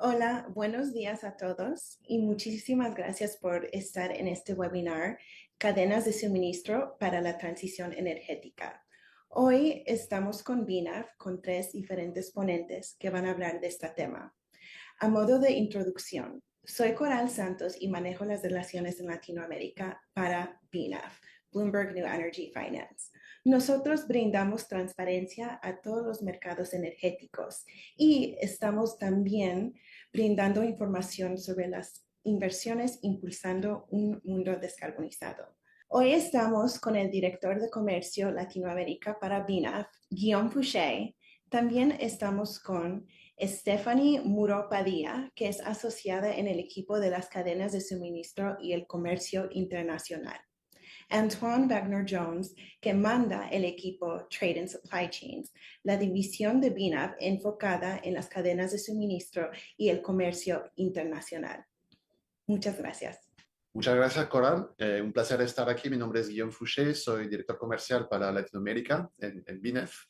Hola, buenos días a todos y muchísimas gracias por estar en este webinar, Cadenas de Suministro para la Transición Energética. Hoy estamos con BNAF con tres diferentes ponentes que van a hablar de este tema. A modo de introducción, soy Coral Santos y manejo las relaciones en Latinoamérica para BNAF, Bloomberg New Energy Finance. Nosotros brindamos transparencia a todos los mercados energéticos y estamos también brindando información sobre las inversiones impulsando un mundo descarbonizado. Hoy estamos con el director de Comercio Latinoamérica para BNAF, Guillaume Fouché. También estamos con Stephanie Muro Padilla, que es asociada en el equipo de las cadenas de suministro y el comercio internacional. Antoine Wagner Jones, que manda el equipo Trade and Supply Chains, la división de BNAF enfocada en las cadenas de suministro y el comercio internacional. Muchas gracias. Muchas gracias, Coral. Un placer estar aquí. Mi nombre es Guillaume Fouché, soy director comercial para Latinoamérica en BNEF.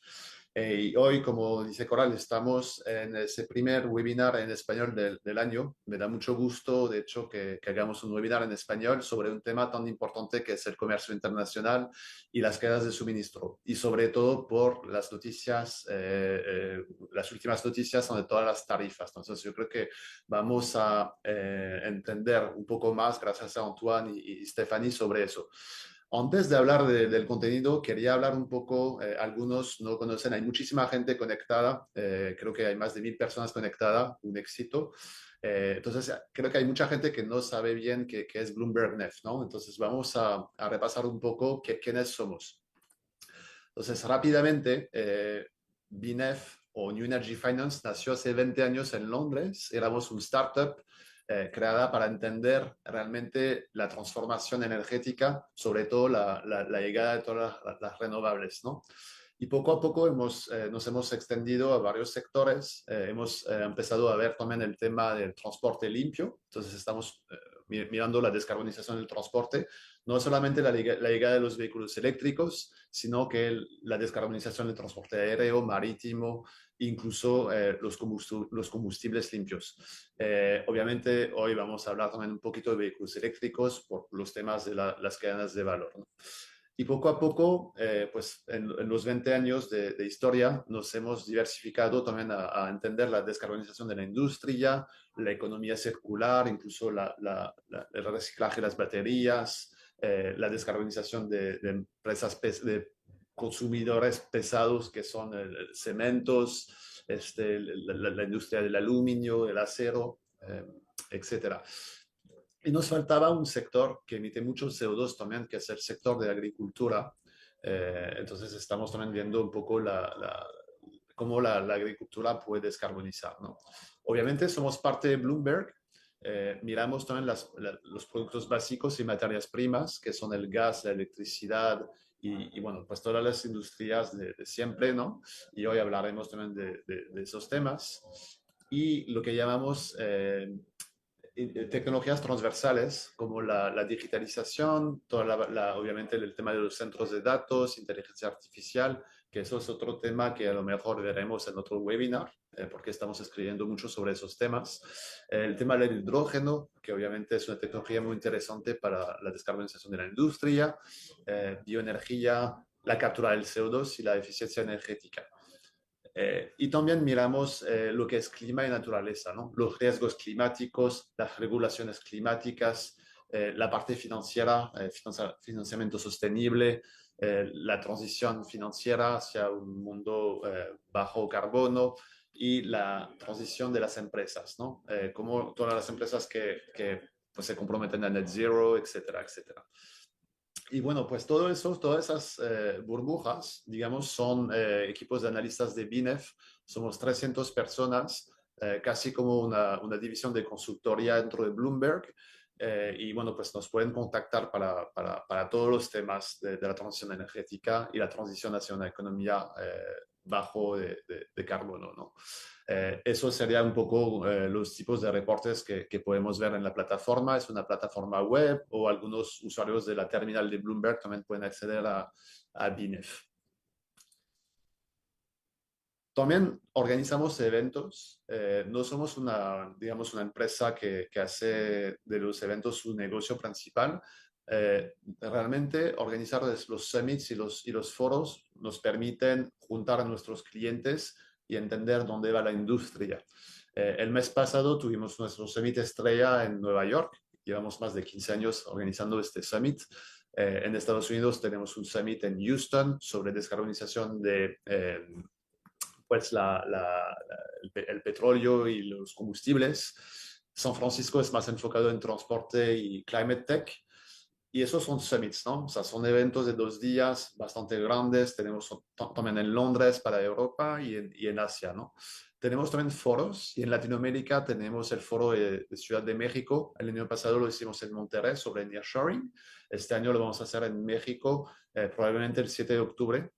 Y hoy, como dice Coral, estamos en ese primer webinar en español del año. Me da mucho gusto, de hecho, que hagamos un webinar en español sobre un tema tan importante que es el comercio internacional y las cadenas de suministro. Y sobre todo por las noticias, las últimas noticias son de todas las tarifas. Entonces, yo creo que vamos a entender un poco más, gracias a Antoine y Stephanie, sobre eso. Antes de hablar del contenido, quería hablar un poco, algunos no conocen, hay muchísima gente conectada, creo que hay más de 1000 personas conectadas, un éxito. Entonces, creo que hay mucha gente que no sabe bien qué es Bloomberg NEF, ¿no? Entonces, vamos a repasar un poco quiénes somos. Entonces, rápidamente, BNEF o New Energy Finance nació hace 20 años en Londres. Éramos un startup creada para entender realmente la transformación energética, sobre todo la llegada de todas las renovables, ¿no? Y poco a poco nos hemos extendido a varios sectores. Hemos empezado a ver también el tema del transporte limpio. Entonces estamos mirando la descarbonización del transporte, no solamente la llegada de los vehículos eléctricos, sino que la descarbonización del transporte aéreo, marítimo, incluso los combustibles limpios. Obviamente hoy vamos a hablar también un poquito de vehículos eléctricos por los temas de las cadenas de valor, ¿no? Y poco a poco, pues en los 20 años de historia nos hemos diversificado también a entender la descarbonización de la industria, la economía circular, incluso el reciclaje de las baterías, la descarbonización de empresas, de consumidores pesados que son cementos, la industria del aluminio, el acero, etcétera. Y nos faltaba un sector que emite muchos CO2 también, que es el sector de agricultura. Entonces estamos también viendo un poco cómo la agricultura puede descarbonizar, ¿no? Obviamente somos parte de Bloomberg. Miramos también los productos básicos y materias primas, que son el gas, la electricidad y bueno, pues todas las industrias de siempre, ¿no? Y hoy hablaremos también de esos temas. Y lo que llamamos tecnologías transversales como la digitalización, obviamente el tema de los centros de datos, inteligencia artificial, que eso es otro tema que a lo mejor veremos en otro webinar, porque estamos escribiendo mucho sobre esos temas. El tema del hidrógeno, que obviamente es una tecnología muy interesante para la descarbonización de la industria, bioenergía, la captura del CO2 y la eficiencia energética. Y también miramos lo que es clima y naturaleza, ¿no? Los riesgos climáticos, las regulaciones climáticas, la parte financiera, financiamiento sostenible, la transición financiera hacia un mundo bajo carbono y la transición de las empresas, ¿no? Como todas las empresas que pues, se comprometen a net zero, etcétera, etcétera. Y bueno, pues todo eso, todas esas burbujas, digamos, son equipos de analistas de BINEF. Somos 300 personas, casi como una división de consultoría dentro de Bloomberg. Y bueno, pues nos pueden contactar para todos los temas de la transición energética y la transición hacia una economía bajo de carbono, ¿no? Eso sería un poco los tipos de reportes que podemos ver en la plataforma. Es una plataforma web o algunos usuarios de la terminal de Bloomberg también pueden acceder a BINEF. También organizamos eventos. No somos digamos, una empresa que hace de los eventos su negocio principal. Realmente organizar los summits y los foros nos permiten juntar a nuestros clientes y entender dónde va la industria. El mes pasado tuvimos nuestro summit estrella en Nueva York. Llevamos más de 15 años organizando este summit. En Estados Unidos tenemos un summit en Houston sobre descarbonización de pues el petróleo y los combustibles. San Francisco es más enfocado en transporte y climate tech. Y esos son summits, ¿no? O sea, son eventos de 2 días bastante grandes. Tenemos también en Londres para Europa y en Asia, ¿no? Tenemos también foros y en Latinoamérica tenemos el foro de Ciudad de México. El año pasado lo hicimos en Monterrey sobre nearshoring. Este año lo vamos a hacer en México, probablemente el 7 de octubre.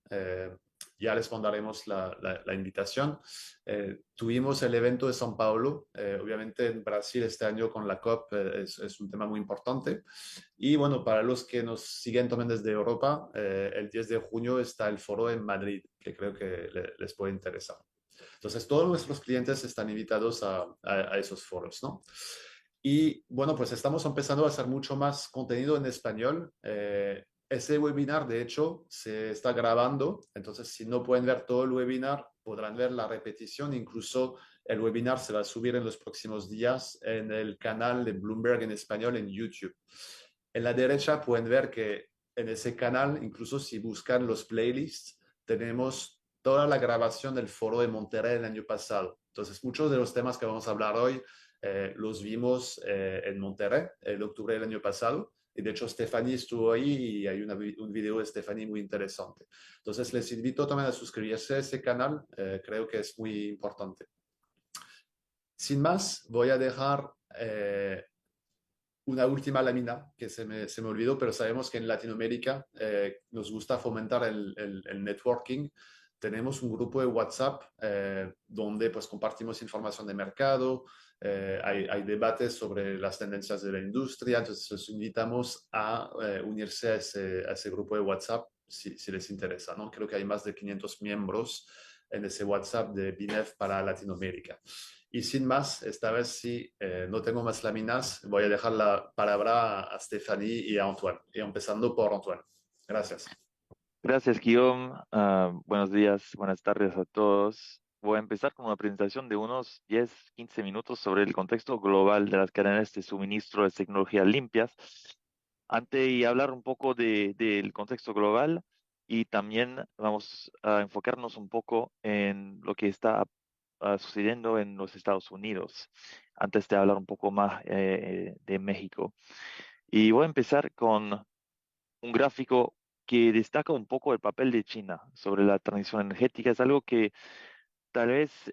Ya les mandaremos la invitación. Tuvimos el evento de São Paulo, obviamente en Brasil este año con la COP es un tema muy importante. Y bueno, para los que nos siguen también desde Europa, el 10 de junio está el foro en Madrid, que creo que les puede interesar. Entonces, todos nuestros clientes están invitados a esos foros, ¿no? Y bueno, pues estamos empezando a hacer mucho más contenido en español. Ese webinar, de hecho, se está grabando, entonces si no pueden ver todo el webinar, podrán ver la repetición. Incluso el webinar se va a subir en los próximos días en el canal de Bloomberg en español en YouTube. En la derecha pueden ver que en ese canal, incluso si buscan los playlists, tenemos toda la grabación del foro de Monterrey el año pasado. Entonces, muchos de los temas que vamos a hablar hoy los vimos en Monterrey en octubre del año pasado. Y de hecho, Stephanie estuvo ahí y hay un video de Stephanie muy interesante. Entonces, les invito también a suscribirse a ese canal. Creo que es muy importante. Sin más, voy a dejar una última lámina que se me olvidó, pero sabemos que en Latinoamérica nos gusta fomentar el networking. Tenemos un grupo de WhatsApp donde pues compartimos información de mercado, hay debates sobre las tendencias de la industria, entonces los invitamos a unirse a ese grupo de WhatsApp si les interesa, ¿no? Creo que hay más de 500 miembros en ese WhatsApp de BINEF para Latinoamérica. Y sin más, esta vez sí, no tengo más láminas, voy a dejar la palabra a Stephanie y a Antoine, y empezando por Antoine. Gracias. Gracias, Guillaume. Buenos días, buenas tardes a todos. Voy a empezar con una presentación de unos 10, 15 minutos sobre el contexto global de las cadenas de suministro de tecnologías limpias. Antes de hablar un poco del contexto global y también vamos a enfocarnos un poco en lo que está sucediendo en los Estados Unidos, antes de hablar un poco más de México. Y voy a empezar con un gráfico que destaca un poco el papel de China sobre la transición energética. Es algo que tal vez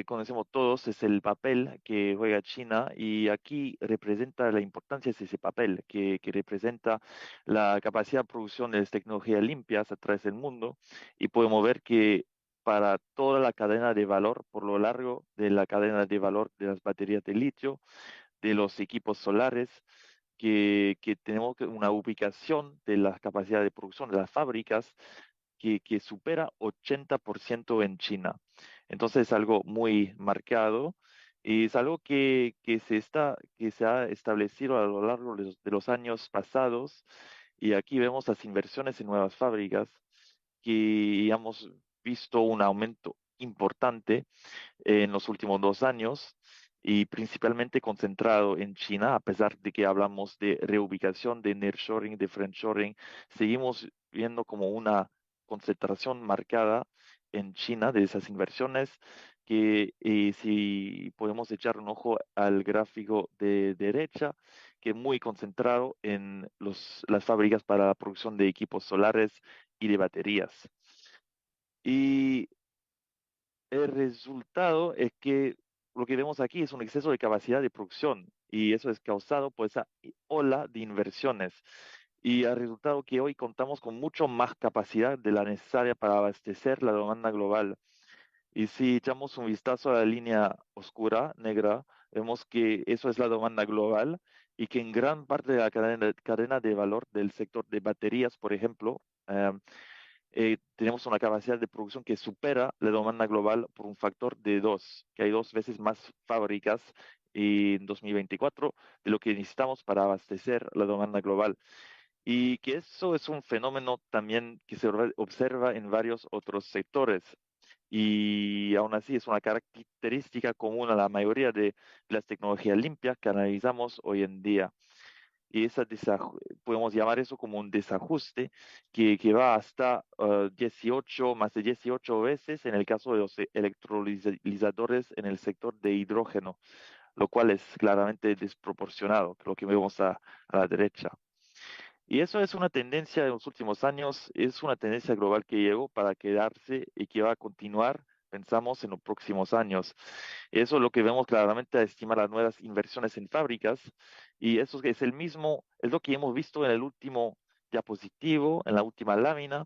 conocemos todos, es el papel que juega China y aquí representa la importancia de ese papel, que representa la capacidad de producción de tecnologías limpias a través del mundo y podemos ver que para toda la cadena de valor, por lo largo de la cadena de valor de las baterías de litio, de los equipos solares, que tenemos una ubicación de la capacidad de producción de las fábricas que supera 80% en China. Entonces es algo muy marcado y es algo que se ha establecido a lo largo de los años pasados. Y aquí vemos las inversiones en nuevas fábricas que hemos visto un aumento importante en los últimos 2 años y principalmente concentrado en China, a pesar de que hablamos de reubicación, de nearshoring, de friendshoring, seguimos viendo como una concentración marcada en China de esas inversiones que si podemos echar un ojo al gráfico de derecha, que es muy concentrado en las fábricas para la producción de equipos solares y de baterías. Y el resultado es que lo que vemos aquí es un exceso de capacidad de producción y eso es causado por esa ola de inversiones. Y ha resultado que hoy contamos con mucho más capacidad de la necesaria para abastecer la demanda global. Y si echamos un vistazo a la línea oscura, negra, vemos que eso es la demanda global y que en gran parte de la cadena de valor del sector de baterías, por ejemplo, tenemos una capacidad de producción que supera la demanda global por un factor de 2, que hay 2 veces más fábricas en 2024 de lo que necesitamos para abastecer la demanda global. Y que eso es un fenómeno también que se observa en varios otros sectores. Y aún así es una característica común a la mayoría de las tecnologías limpias que analizamos hoy en día. Y podemos llamar eso como un desajuste que va hasta 18, más de 18 veces en el caso de los electrolizadores en el sector de hidrógeno, lo cual es claramente desproporcionado, lo que vemos a la derecha. Y eso es una tendencia de los últimos años, es una tendencia global que llegó para quedarse y que va a continuar, pensamos, en los próximos años. Eso es lo que vemos claramente a estimar las nuevas inversiones en fábricas y eso es es lo que hemos visto en el último diapositivo, en la última lámina,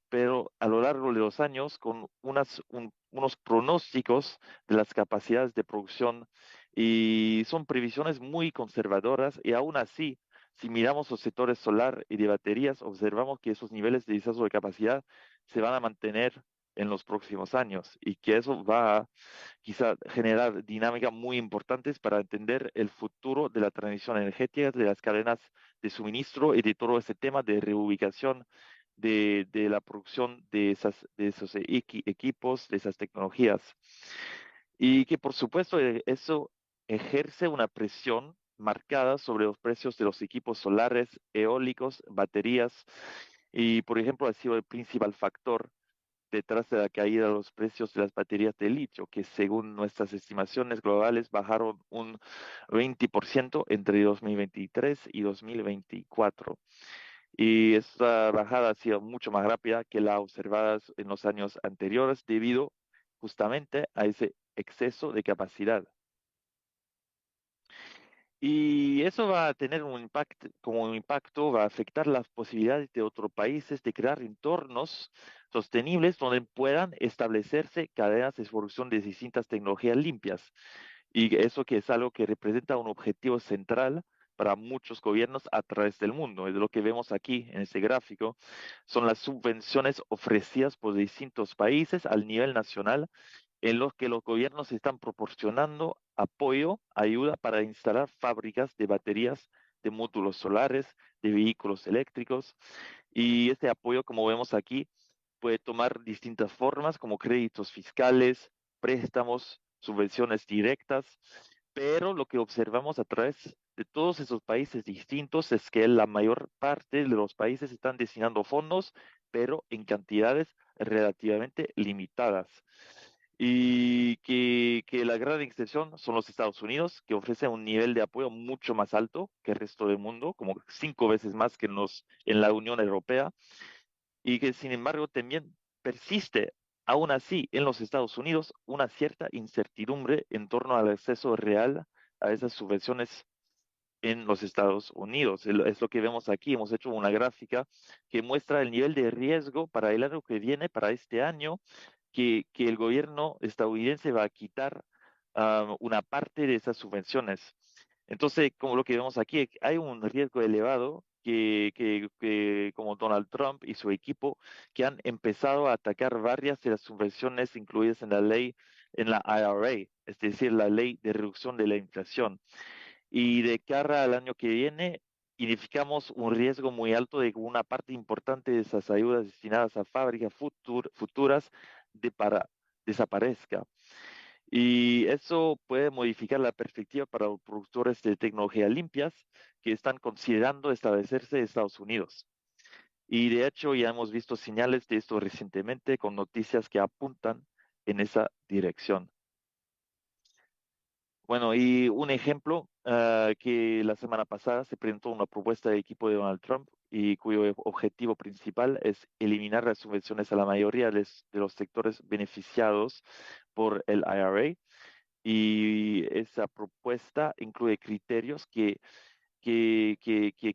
pero a lo largo de los años con unos pronósticos de las capacidades de producción y son previsiones muy conservadoras y aún así, si miramos los sectores solar y de baterías, observamos que esos niveles de desarrollo de capacidad se van a mantener en los próximos años y que eso va a quizá generar dinámicas muy importantes para entender el futuro de la transición energética, de las cadenas de suministro y de todo ese tema de reubicación de la producción de esos equipos, de esas tecnologías. Y que por supuesto eso ejerce una presión marcada sobre los precios de los equipos solares, eólicos, baterías, y por ejemplo ha sido el principal factor detrás de la caída de los precios de las baterías de litio, que según nuestras estimaciones globales bajaron un 20% entre 2023 y 2024. Y esta bajada ha sido mucho más rápida que la observada en los años anteriores debido justamente a ese exceso de capacidad. Y eso va a tener un impacto, como un impacto, va a afectar las posibilidades de otros países de crear entornos sostenibles donde puedan establecerse cadenas de producción de distintas tecnologías limpias. Y eso que es algo que representa un objetivo central para muchos gobiernos a través del mundo. Es lo que vemos aquí en este gráfico. Son las subvenciones ofrecidas por distintos países al nivel nacional en los que los gobiernos están proporcionando apoyo, ayuda para instalar fábricas de baterías, de módulos solares, de vehículos eléctricos. Y este apoyo, como vemos aquí, puede tomar distintas formas como créditos fiscales, préstamos, subvenciones directas, pero lo que observamos a través de todos esos países distintos es que la mayor parte de los países están destinando fondos, pero en cantidades relativamente limitadas. Y que la gran excepción son los Estados Unidos, que ofrecen un nivel de apoyo mucho más alto que el resto del mundo, como 5 veces más que en la Unión Europea y que sin embargo también persiste aún así en los Estados Unidos una cierta incertidumbre en torno al acceso real a esas subvenciones en los Estados Unidos. Es lo que vemos aquí. Hemos hecho una gráfica que muestra el nivel de riesgo para el año que viene, para este año, que el gobierno estadounidense va a quitar una parte de esas subvenciones. Entonces, como lo que vemos aquí, hay un riesgo elevado que como Donald Trump y su equipo, que han empezado a atacar varias de las subvenciones incluidas en la ley, en la IRA, es decir, la ley de reducción de la inflación. Y de cara al año que viene, identificamos un riesgo muy alto de que una parte importante de esas ayudas destinadas a fábricas futuras desaparezca. Y eso puede modificar la perspectiva para los productores de tecnología limpias que están considerando establecerse en Estados Unidos. Y de hecho ya hemos visto señales de esto recientemente con noticias que apuntan en esa dirección. Bueno, y un ejemplo que la semana pasada se presentó una propuesta del equipo de Donald Trump y cuyo objetivo principal es eliminar las subvenciones a la mayoría de los sectores beneficiados por el IRA. Y esa propuesta incluye criterios que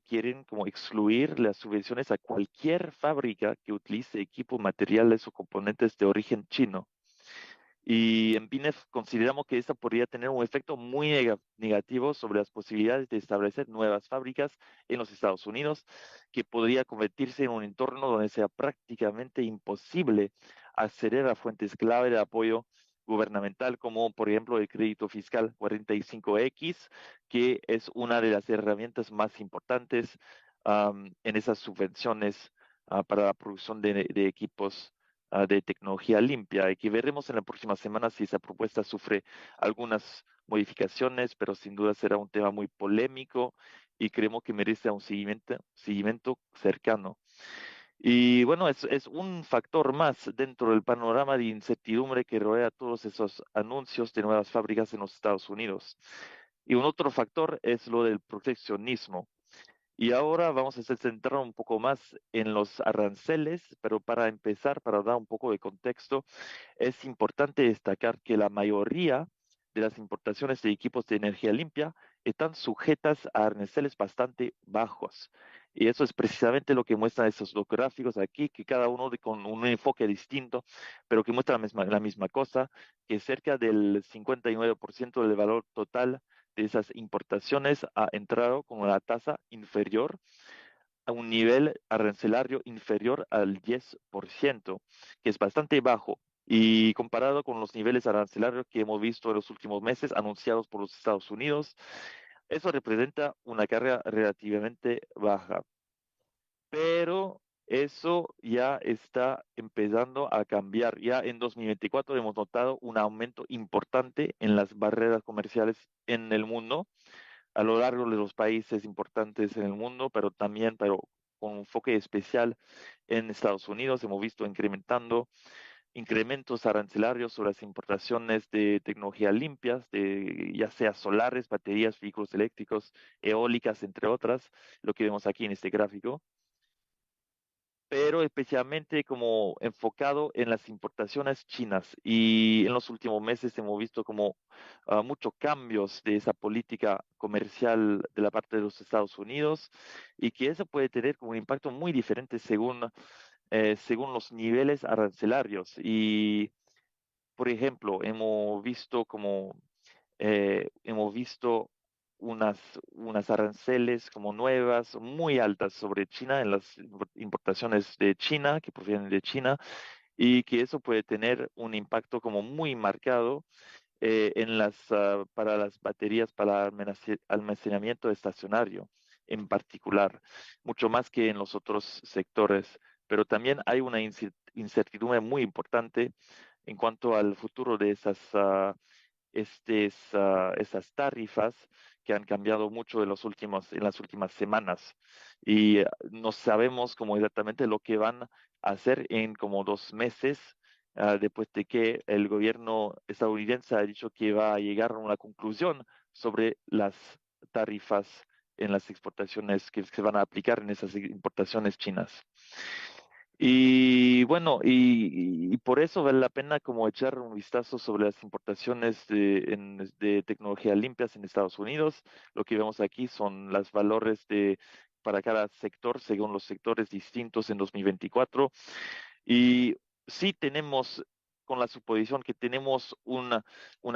quieren como excluir las subvenciones a cualquier fábrica que utilice equipo, materiales o componentes de origen chino. Y en BINEF consideramos que eso podría tener un efecto muy negativo sobre las posibilidades de establecer nuevas fábricas en los Estados Unidos, que podría convertirse en un entorno donde sea prácticamente imposible acceder a fuentes clave de apoyo gubernamental, como por ejemplo el crédito fiscal 45X, que es una de las herramientas más importantes en esas subvenciones para la producción de equipos de tecnología limpia y que veremos en la próxima semana si esa propuesta sufre algunas modificaciones, pero sin duda será un tema muy polémico y creemos que merece un seguimiento cercano. Y bueno, es un factor más dentro del panorama de incertidumbre que rodea todos esos anuncios de nuevas fábricas en los Estados Unidos. Y un otro factor es lo del proteccionismo. Y ahora vamos a centrar un poco más en los aranceles, pero para empezar, para dar un poco de contexto, es importante destacar que la mayoría de las importaciones de equipos de energía limpia están sujetas a aranceles bastante bajos. Y eso es precisamente lo que muestran esos dos gráficos aquí, que cada uno con un enfoque distinto, pero que muestra la misma cosa, que cerca del 59% del valor total de esas importaciones ha entrado con una tasa inferior a un nivel arancelario inferior al 10%, que es bastante bajo. Y comparado con los niveles arancelarios que hemos visto en los últimos meses anunciados por los Estados Unidos, eso representa una carga relativamente baja. Pero eso ya está empezando a cambiar. Ya en 2024 hemos notado un aumento importante en las barreras comerciales en el mundo a lo largo de los países importantes en el mundo, pero con un enfoque especial en Estados Unidos. Hemos visto incrementos arancelarios sobre las importaciones de tecnología limpias, de ya sea solares, baterías, vehículos eléctricos, eólicas, entre otras, lo que vemos aquí en este gráfico, pero especialmente como enfocado en las importaciones chinas. Y en los últimos meses hemos visto como muchos cambios de esa política comercial de la parte de los Estados Unidos y que eso puede tener como un impacto muy diferente según los niveles arancelarios. Y, por ejemplo, hemos visto unas, unas aranceles como nuevas, muy altas sobre China en las importaciones de China, que provienen de China, y que eso puede tener un impacto como muy marcado para las baterías para almacenamiento estacionario en particular, mucho más que en los otros sectores. Pero también hay una incertidumbre muy importante en cuanto al futuro de esas tarifas que han cambiado mucho en las últimas semanas. Y no sabemos cómo exactamente lo que van a hacer en como 2 meses, después de que el gobierno estadounidense ha dicho que va a llegar a una conclusión sobre las tarifas en las exportaciones que se van a aplicar en esas importaciones chinas. Y bueno, y por eso vale la pena como echar un vistazo sobre las importaciones de tecnología limpias en Estados Unidos. Lo que vemos aquí son los valores para cada sector, según los sectores distintos en 2024. Y sí tenemos, con la suposición que tenemos una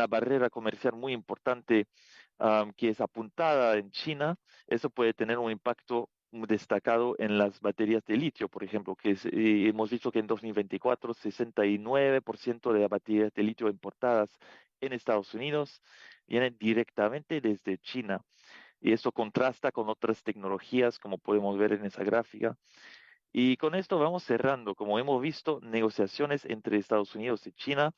barrera comercial muy importante que es apuntada en China, eso puede tener un impacto destacado en las baterías de litio, por ejemplo, hemos visto que en 2024 69% de las baterías de litio importadas en Estados Unidos vienen directamente desde China. Y eso contrasta con otras tecnologías, como podemos ver en esa gráfica. Y con esto vamos cerrando. Como hemos visto, negociaciones entre Estados Unidos y China,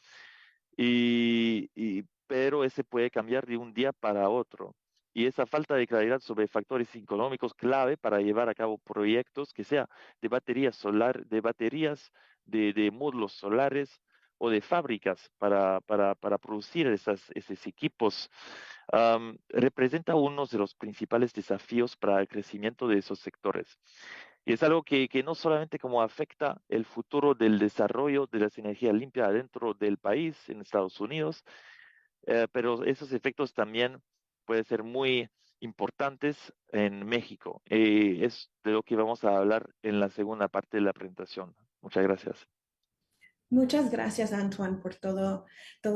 pero ese puede cambiar de un día para otro. Y esa falta de claridad sobre factores económicos clave para llevar a cabo proyectos que sea de baterías solar, de baterías de módulos solares o de fábricas para producir esos equipos, representa uno de los principales desafíos para el crecimiento de esos sectores. Y es algo que no solamente como afecta el futuro del desarrollo de las energías limpias dentro del país, en Estados Unidos, pero esos efectos también pueden ser muy importantes en México. Es de lo que vamos a hablar en la segunda parte de la presentación. Muchas gracias. Muchas gracias, Antoine, por todo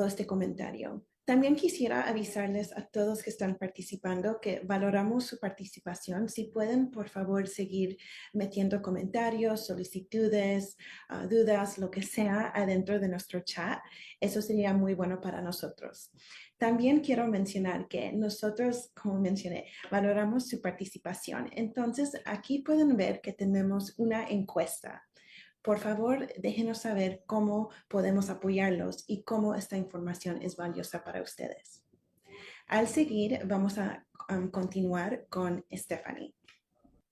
este comentario. También quisiera avisarles a todos que están participando que valoramos su participación. Si pueden, por favor, seguir metiendo comentarios, solicitudes, dudas, lo que sea, adentro de nuestro chat. Eso sería muy bueno para nosotros. También quiero mencionar que nosotros, como mencioné, valoramos su participación. Entonces, aquí pueden ver que tenemos una encuesta. Por favor, déjenos saber cómo podemos apoyarlos y cómo esta información es valiosa para ustedes. Al seguir, vamos a continuar con Stephanie.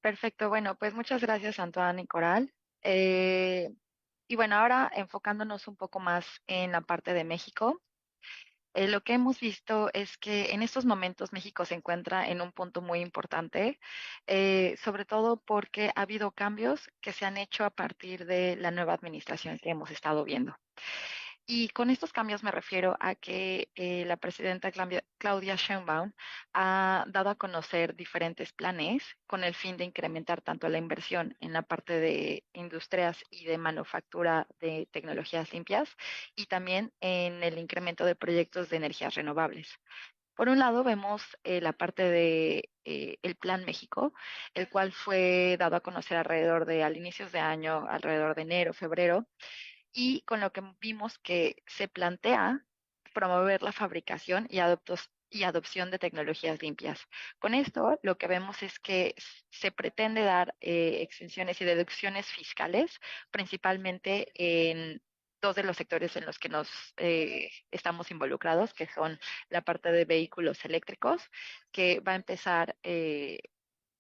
Perfecto, bueno, pues muchas gracias, Antoine y Coral. Eh, y bueno, ahora enfocándonos un poco más en la parte de México, lo que hemos visto es que en estos momentos México se encuentra en un punto muy importante, sobre todo porque ha habido cambios que se han hecho a partir de la nueva administración que hemos estado viendo. Y con estos cambios me refiero a que la presidenta Claudia Sheinbaum ha dado a conocer diferentes planes con el fin de incrementar tanto la inversión en la parte de industrias y de manufactura de tecnologías limpias y también en el incremento de proyectos de energías renovables. Por un lado, vemos la parte de el Plan México, el cual fue dado a conocer alrededor de al inicios de año, alrededor de enero, febrero, y con lo que vimos que se plantea promover la fabricación y adopción de tecnologías limpias. Con esto, lo que vemos es que se pretende dar exenciones y deducciones fiscales, principalmente en dos de los sectores en los que nos estamos involucrados, que son la parte de vehículos eléctricos, que va a empezar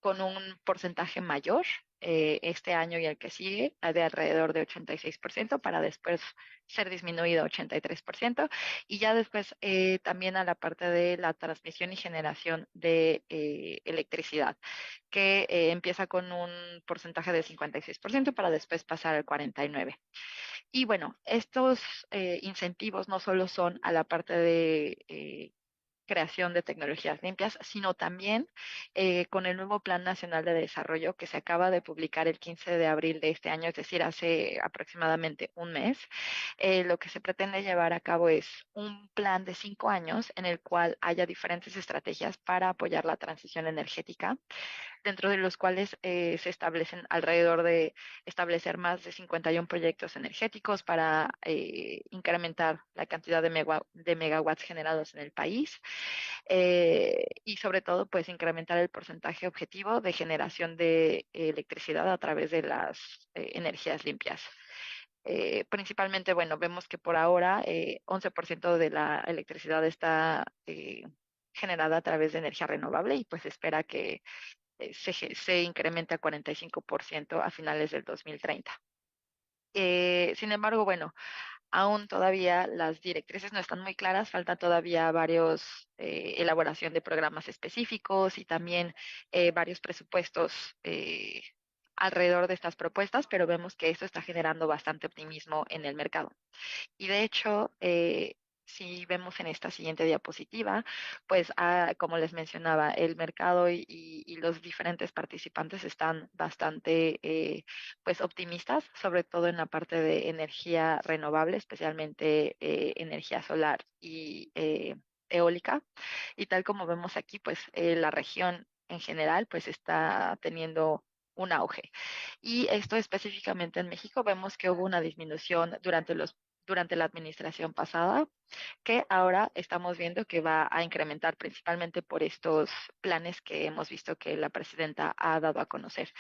con un porcentaje mayor este año y el que sigue, de alrededor de 86%, para después ser disminuido a 83%, y ya después también a la parte de la transmisión y generación de electricidad, que empieza con un porcentaje de 56% para después pasar al 49%. Y bueno, estos incentivos no solo son a la parte de creación de tecnologías limpias, sino también con el nuevo Plan Nacional de Desarrollo que se acaba de publicar el 15 de abril de este año, es decir, hace aproximadamente un mes. Lo que se pretende llevar a cabo es un plan de 5 años en el cual haya diferentes estrategias para apoyar la transición energética, dentro de los cuales se establecen alrededor de establecer más de 51 proyectos energéticos para incrementar la cantidad de megawatts generados en el país, y sobre todo pues incrementar el porcentaje objetivo de generación de electricidad a través de las energías limpias. Principalmente, bueno, vemos que por ahora 11% de la electricidad está generada a través de energía renovable y pues se espera que se incremente a 45% a finales del 2030. Sin embargo, bueno, aún todavía las directrices no están muy claras, falta todavía varios elaboración de programas específicos y también varios presupuestos alrededor de estas propuestas, pero vemos que esto está generando bastante optimismo en el mercado. Y de hecho, si vemos en esta siguiente diapositiva, pues como les mencionaba, el mercado y los diferentes participantes están bastante pues optimistas, sobre todo en la parte de energía renovable, especialmente energía solar y eólica. Y tal como vemos aquí, pues la región en general pues está teniendo un auge. Y esto específicamente en México vemos que hubo una disminución durante la administración pasada, que ahora estamos viendo que va a incrementar principalmente por estos planes que hemos visto que la presidenta ha dado a conocer.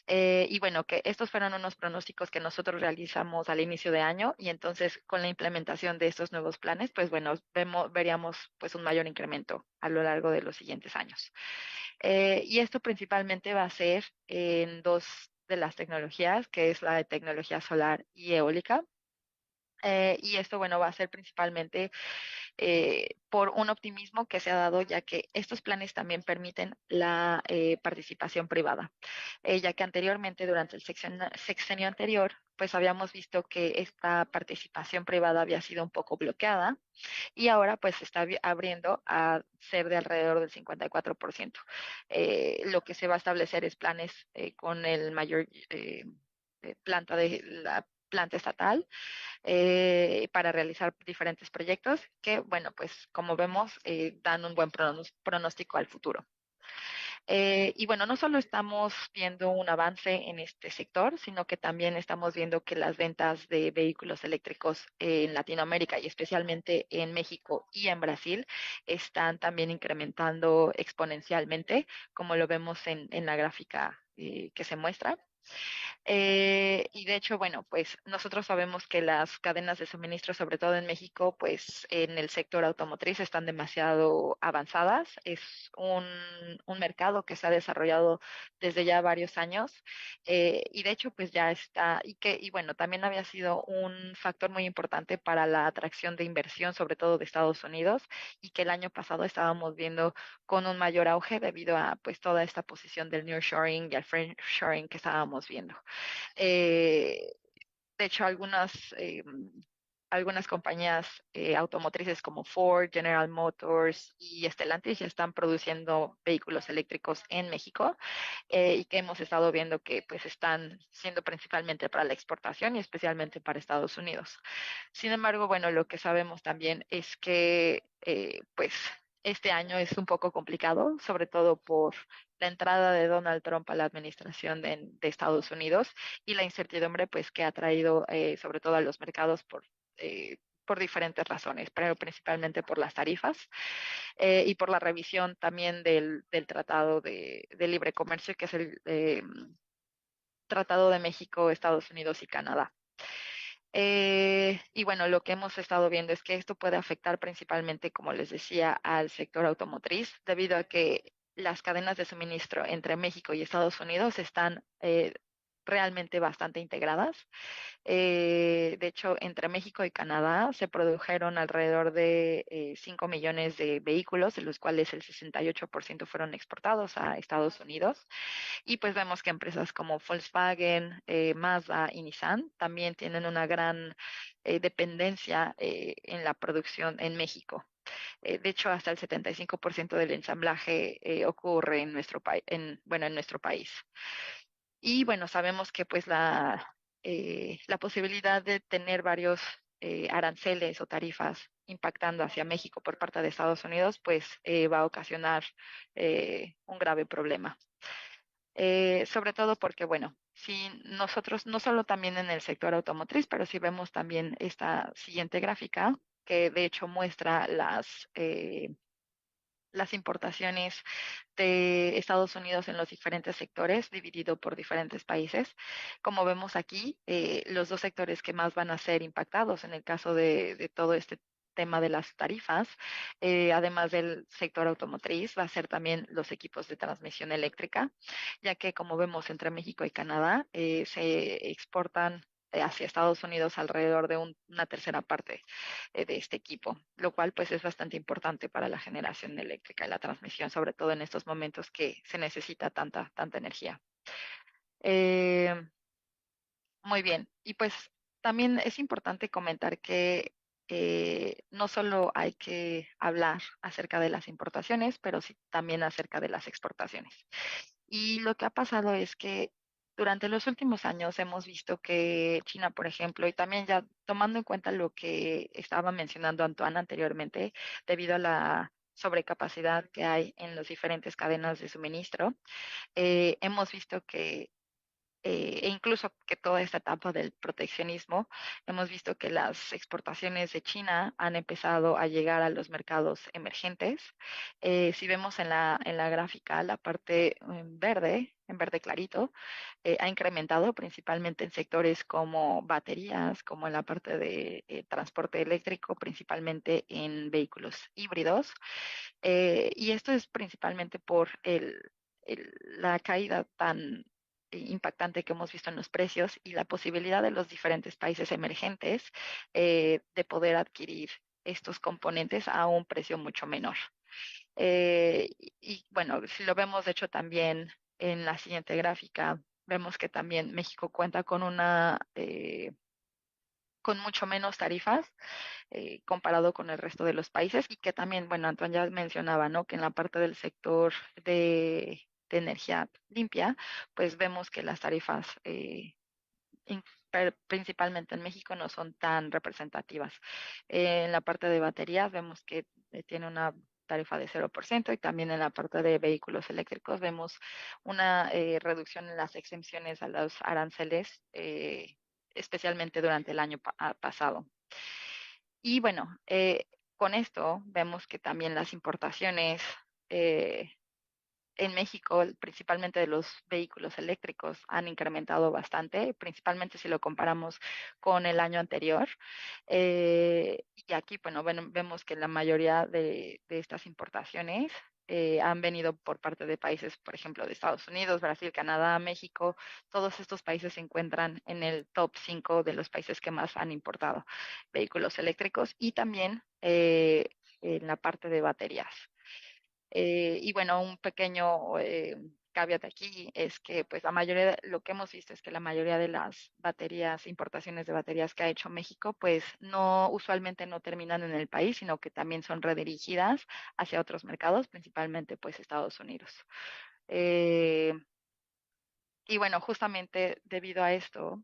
Y bueno, que estos fueron unos pronósticos que nosotros realizamos al inicio de año y entonces con la implementación de estos nuevos planes, pues bueno, veríamos pues un mayor incremento a lo largo de los siguientes años. Y esto principalmente va a ser en dos de las tecnologías, que es la de tecnología solar y eólica. Y esto, bueno, va a ser principalmente por un optimismo que se ha dado, ya que estos planes también permiten la participación privada, ya que anteriormente, durante el sexenio anterior, pues habíamos visto que esta participación privada había sido un poco bloqueada y ahora pues se está abriendo a ser de alrededor del 54%. Lo que se va a establecer es planes con el mayor planta de la planta estatal para realizar diferentes proyectos que, bueno, pues como vemos, dan un buen pronóstico al futuro. Y bueno, no solo estamos viendo un avance en este sector, sino que también estamos viendo que las ventas de vehículos eléctricos en Latinoamérica y especialmente en México y en Brasil están también incrementando exponencialmente, como lo vemos en la gráfica que se muestra. Y de hecho, bueno, pues nosotros sabemos que las cadenas de suministro, sobre todo en México, pues en el sector automotriz están demasiado avanzadas. Es un mercado que se ha desarrollado desde ya varios años y de hecho, pues ya está, y bueno, también había sido un factor muy importante para la atracción de inversión, sobre todo de Estados Unidos, y que el año pasado estábamos viendo con un mayor auge debido a pues toda esta posición del nearshoring y al friendshoring que estábamos viendo. Eh, de hecho, algunas compañías automotrices como Ford, General Motors y Stellantis ya están produciendo vehículos eléctricos en México y que hemos estado viendo que pues están siendo principalmente para la exportación y especialmente para Estados Unidos. Sin embargo, bueno, lo que sabemos también es que pues este año es un poco complicado, sobre todo por la entrada de Donald Trump a la administración de Estados Unidos y la incertidumbre pues que ha traído sobre todo a los mercados por diferentes razones, pero principalmente por las tarifas y por la revisión también del Tratado de Libre Comercio, que es el Tratado de México, Estados Unidos y Canadá. Y bueno, lo que hemos estado viendo es que esto puede afectar principalmente, como les decía, al sector automotriz, debido a que las cadenas de suministro entre México y Estados Unidos están realmente bastante integradas. De hecho, entre México y Canadá se produjeron alrededor de 5 millones de vehículos, de los cuales el 68% fueron exportados a Estados Unidos. Y pues vemos que empresas como Volkswagen, Mazda y Nissan también tienen una gran dependencia en la producción en México. De hecho, hasta el 75% del ensamblaje ocurre en bueno, en nuestro país. Y bueno, sabemos que pues la posibilidad de tener varios aranceles o tarifas impactando hacia México por parte de Estados Unidos, pues va a ocasionar un grave problema. Sobre todo porque, bueno, si nosotros, no solo también en el sector automotriz, pero si vemos también esta siguiente gráfica, que de hecho muestra las importaciones de Estados Unidos en los diferentes sectores, dividido por diferentes países. Como vemos aquí, los dos sectores que más van a ser impactados en el caso de todo este tema de las tarifas, además del sector automotriz, va a ser también los equipos de transmisión eléctrica, ya que como vemos entre México y Canadá, se exportan hacia Estados Unidos alrededor de una tercera parte de este equipo, lo cual pues es bastante importante para la generación eléctrica y la transmisión, sobre todo en estos momentos que se necesita tanta energía. Eh, Muy bien, y pues también es importante comentar que no solo hay que hablar acerca de las importaciones, pero sí también acerca de las exportaciones. Y lo que ha pasado es que durante los últimos años hemos visto que China, por ejemplo, y también ya tomando en cuenta lo que estaba mencionando Antoine anteriormente, debido a la sobrecapacidad que hay en las diferentes cadenas de suministro, hemos visto que e incluso que toda esta etapa del proteccionismo, hemos visto que las exportaciones de China han empezado a llegar a los mercados emergentes. Si vemos en la gráfica la parte en verde clarito, ha incrementado principalmente en sectores como baterías, como en la parte de transporte eléctrico, principalmente en vehículos híbridos. Y esto es principalmente por la caída tan impactante que hemos visto en los precios y la posibilidad de los diferentes países emergentes de poder adquirir estos componentes a un precio mucho menor. Bueno, si lo vemos de hecho también en la siguiente gráfica, vemos que también México cuenta con con mucho menos tarifas comparado con el resto de los países y que también, bueno, Antoine ya mencionaba, ¿no? Que en la parte del sector de energía limpia, pues vemos que las tarifas principalmente en México no son tan representativas. En la parte de baterías vemos que tiene una tarifa de 0% y también en la parte de vehículos eléctricos vemos una reducción en las exenciones a los aranceles, especialmente durante el año pasado. Y bueno, con esto vemos que también las importaciones eh, en México, principalmente de los vehículos eléctricos, han incrementado bastante, principalmente si lo comparamos con el año anterior. Y aquí, bueno, vemos que la mayoría de estas importaciones han venido por parte de países, por ejemplo, de Estados Unidos, Brasil, Canadá, México. Todos estos países se encuentran en el top 5 de los países que más han importado vehículos eléctricos y también en la parte de baterías. Y bueno, un pequeño caveat aquí es que pues la mayoría, lo que hemos visto es que la mayoría de las baterías, importaciones de baterías que ha hecho México, pues no, usualmente no terminan en el país, sino que también son redirigidas hacia otros mercados, principalmente pues Estados Unidos. Eh, y bueno, justamente debido a esto,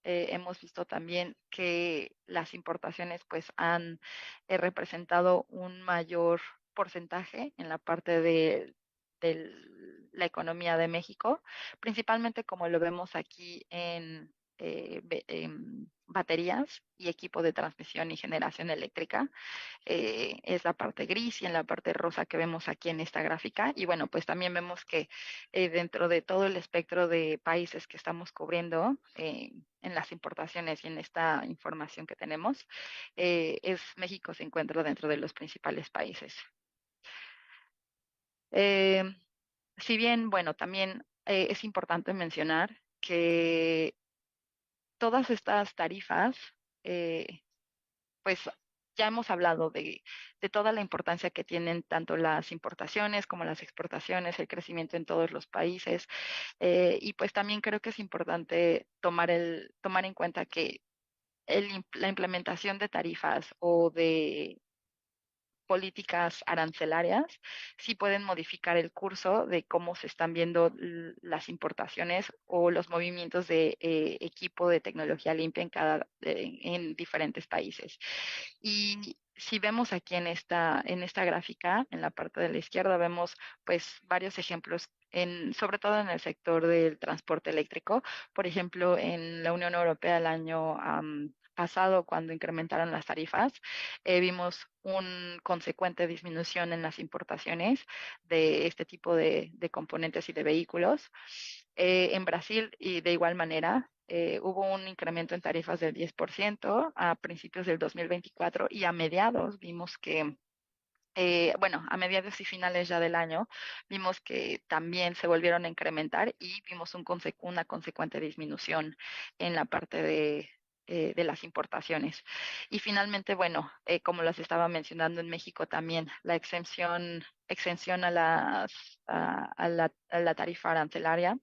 hemos visto también que las importaciones pues han representado un mayor porcentaje en la parte de la economía de México, principalmente como lo vemos aquí en baterías y equipo de transmisión y generación eléctrica. Es la parte gris y en la parte rosa que vemos aquí en esta gráfica. Y bueno, pues también vemos que dentro de todo el espectro de países que estamos cubriendo en las importaciones y en esta información que tenemos, México se encuentra dentro de los principales países. Eh, si bien, bueno, también es importante mencionar que todas estas tarifas eh, pues ya hemos hablado de toda la importancia que tienen tanto las importaciones como las exportaciones, el crecimiento en todos los países. Y pues también creo que es importante tomar en cuenta que la implementación de tarifas o de políticas arancelarias sí pueden modificar el curso de cómo se están viendo las importaciones o los movimientos de equipo de tecnología limpia en diferentes países. Y si vemos aquí en esta gráfica, en la parte de la izquierda, vemos pues varios ejemplos, sobre todo en el sector del transporte eléctrico. Por ejemplo, en la Unión Europea el año pasado, cuando incrementaron las tarifas, vimos una consecuente disminución en las importaciones de este tipo de componentes y de vehículos. En Brasil, y de igual manera, hubo un incremento en tarifas del 10% a principios del 2024 y a mediados vimos que, bueno, a mediados y finales ya del año, vimos que también se volvieron a incrementar y vimos una consecuente disminución en la parte de las importaciones. Y finalmente, bueno, como las estaba mencionando en México también, la exención a la tarifa arancelaria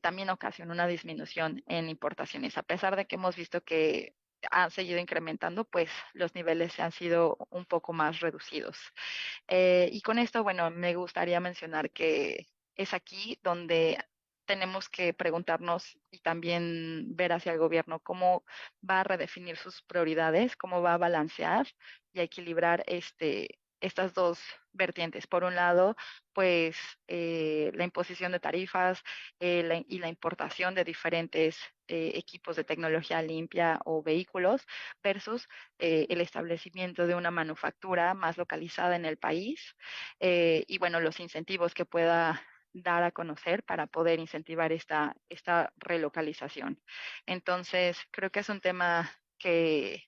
también ocasionó una disminución en importaciones. A pesar de que hemos visto que han seguido incrementando, pues los niveles han sido un poco más reducidos. Y con esto, bueno, me gustaría mencionar que es aquí donde tenemos que preguntarnos y también ver hacia el gobierno cómo va a redefinir sus prioridades, cómo va a balancear y a equilibrar estas dos vertientes. Por un lado, pues la imposición de tarifas y la importación de diferentes equipos de tecnología limpia o vehículos versus el establecimiento de una manufactura más localizada en el país y bueno, los incentivos que pueda dar a conocer para poder incentivar esta relocalización. Entonces, creo que es un tema que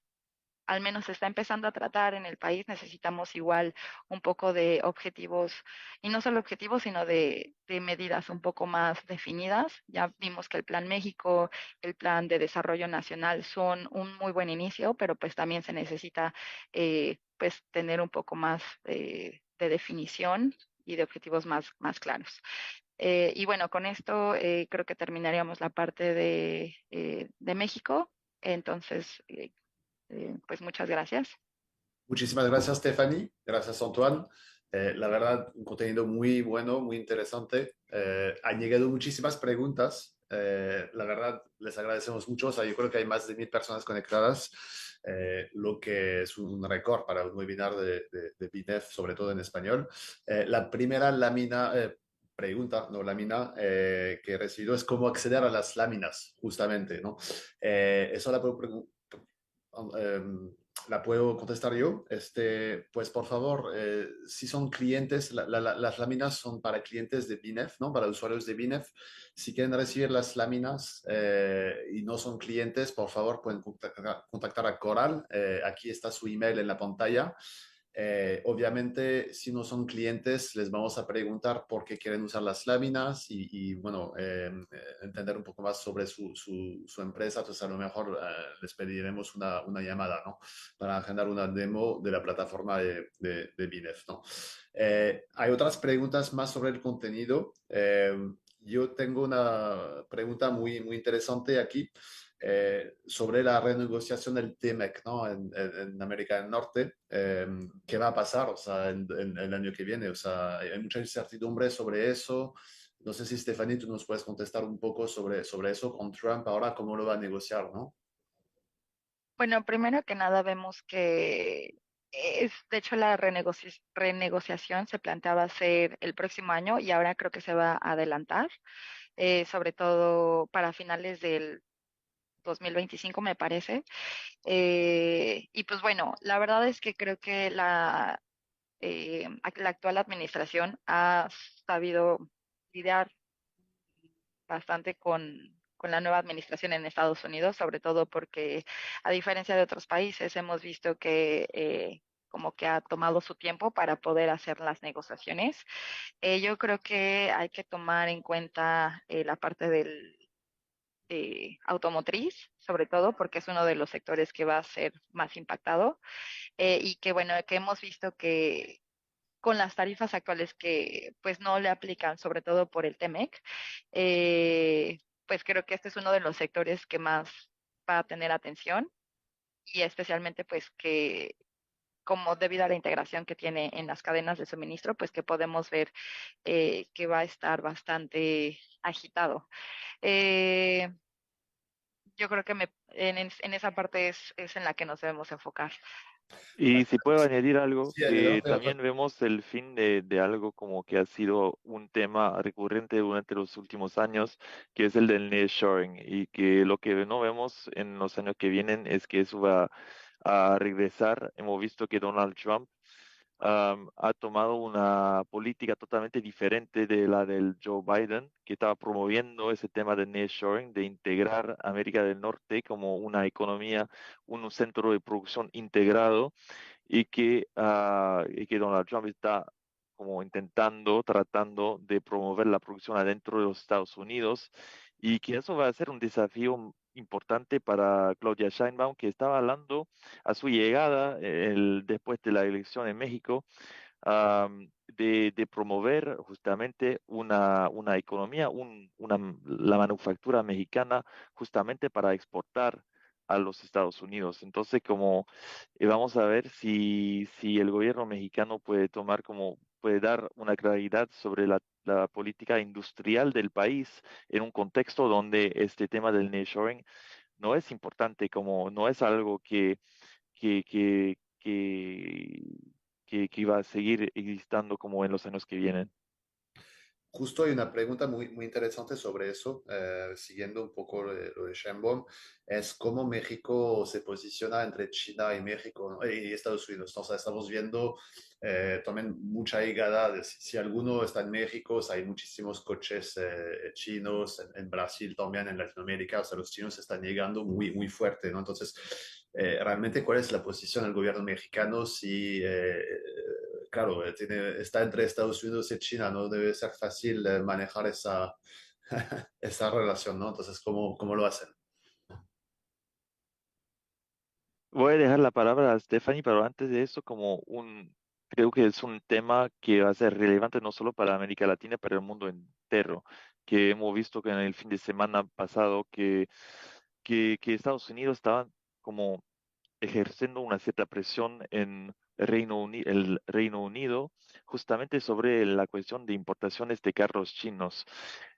al menos se está empezando a tratar en el país. Necesitamos igual un poco de objetivos, y no solo objetivos, sino de medidas un poco más definidas. Ya vimos que el Plan México, el Plan de Desarrollo Nacional son un muy buen inicio, pero pues también se necesita pues tener un poco más de definición y de objetivos más claros. Y bueno, con esto creo que terminaríamos la parte de México. Entonces, pues muchas gracias. Muchísimas gracias, Stephanie. Gracias, Antoine. La verdad, un contenido muy bueno, muy interesante. Han llegado muchísimas preguntas. La verdad, les agradecemos mucho. O sea, yo creo que hay más de 1000 personas conectadas, lo que es un récord para un webinar de BINEF, sobre todo en español. La primera lámina, pregunta, no lámina, que he recibido es cómo acceder a las láminas, justamente, ¿no? Eso la puedo contestar yo. Pues por favor, si son clientes, las láminas son para clientes de BINEF, ¿no? Para usuarios de BINEF. Si quieren recibir las láminas y no son clientes, por favor, pueden contactar a Coral. Aquí está su email en la pantalla. Obviamente, si no son clientes, les vamos a preguntar por qué quieren usar las láminas bueno, entender un poco más sobre su empresa. Entonces, a lo mejor les pediremos una llamada, ¿no? Para agendar una demo de la plataforma de BINEF, ¿no? Hay otras preguntas más sobre el contenido. Yo tengo una pregunta muy interesante aquí sobre la renegociación del TMEC, ¿no? En América del Norte. ¿Qué va a pasar, o sea, el año que viene? O sea, hay mucha incertidumbre sobre eso. No sé si, Stephanie, tú nos puedes contestar un poco sobre eso con Trump ahora, cómo lo va a negociar, ¿no? Bueno, primero que nada vemos que de hecho, la renegociación se planteaba ser el próximo año y ahora creo que se va a adelantar, sobre todo para finales del 2025, me parece. Y pues bueno, la verdad es que creo que la actual administración ha sabido lidiar bastante con la nueva administración en Estados Unidos, sobre todo porque a diferencia de otros países hemos visto que como que ha tomado su tiempo para poder hacer las negociaciones. Yo creo que hay que tomar en cuenta la parte del automotriz, sobre todo porque es uno de los sectores que va a ser más impactado y que bueno, que hemos visto que con las tarifas actuales que pues no le aplican, sobre todo por el TEMEC, pues creo que este es uno de los sectores que más va a tener atención y especialmente pues que como debido a la integración que tiene en las cadenas de suministro, pues que podemos ver que va a estar bastante agitado. Eh, yo creo que en esa parte es en la que nos debemos enfocar. Y si puedo añadir algo, Sí, que adelante, también vemos el fin de algo como que ha sido un tema recurrente durante los últimos años, que es el del nearshoring, y que lo que no vemos en los años que vienen es que eso va a regresar. Hemos visto que Donald Trump ha tomado una política totalmente diferente de la del Joe Biden, que estaba promoviendo ese tema de nearshoring, de integrar América del Norte como una economía, un centro de producción integrado y que Donald Trump está como intentando, tratando de promover la producción adentro de los Estados Unidos y que eso va a ser un desafío importante para Claudia Sheinbaum, que estaba hablando a su llegada después de la elección en México, de promover justamente una economía, la manufactura mexicana justamente para exportar a los Estados Unidos. Entonces, como vamos a ver si el gobierno mexicano puede tomar como puede dar una claridad sobre la política industrial del país en un contexto donde este tema del nearshoring no es importante, como no es algo que, que, que, que va a seguir existando como en los años que vienen. Justo hay una pregunta muy interesante sobre eso, siguiendo un poco lo de Sheinbaum, es cómo México se posiciona entre China y México, ¿no? Y Estados Unidos. Entonces, estamos viendo también mucha llegada, si alguno está en México, o sea, hay muchísimos coches chinos, en Brasil también, en Latinoamérica, o sea, los chinos están llegando muy fuerte, ¿no? Entonces, realmente, ¿cuál es la posición del gobierno mexicano si claro, está entre Estados Unidos y China, no debe ser fácil manejar esa relación, ¿no? Entonces, ¿cómo lo hacen? Voy a dejar la palabra a Stephanie, pero antes de eso, creo que es un tema que va a ser relevante no solo para América Latina, pero el mundo entero, que hemos visto que en el fin de semana pasado que Estados Unidos estaba como ejerciendo una cierta presión en el Reino Unido, justamente sobre la cuestión de importaciones de carros chinos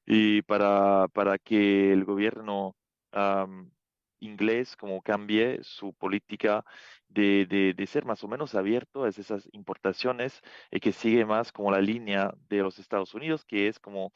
y para que el gobierno am, inglés como cambie su política de ser más o menos abierto a esas importaciones y que sigue más como la línea de los Estados Unidos, que es como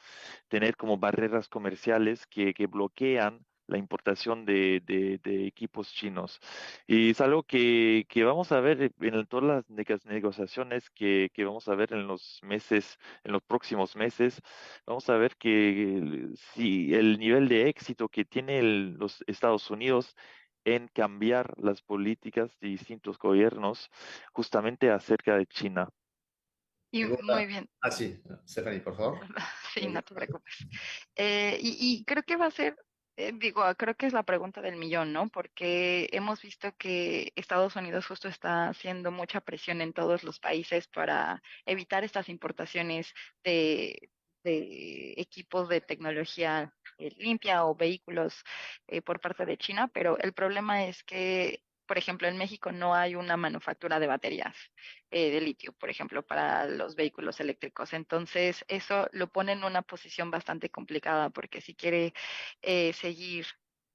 tener como barreras comerciales que bloquean la importación de equipos chinos. Y es algo que vamos a ver en todas las negociaciones que vamos a ver en los meses, en los próximos meses. Vamos a ver que si el nivel de éxito que tiene los Estados Unidos en cambiar las políticas de distintos gobiernos justamente acerca de China. Y Tengo muy bien. sí, Stephanie, por favor. Sí, no te preocupes. Y creo que va a ser, digo, creo que es la pregunta del millón, ¿no? Porque hemos visto que Estados Unidos justo está haciendo mucha presión en todos los países para evitar estas importaciones de, de equipos de tecnología limpia o vehículos por parte de China, pero el problema es que, por ejemplo, en México no hay una manufactura de baterías de litio, por ejemplo, para los vehículos eléctricos. Entonces, eso lo pone en una posición bastante complicada porque si quiere seguir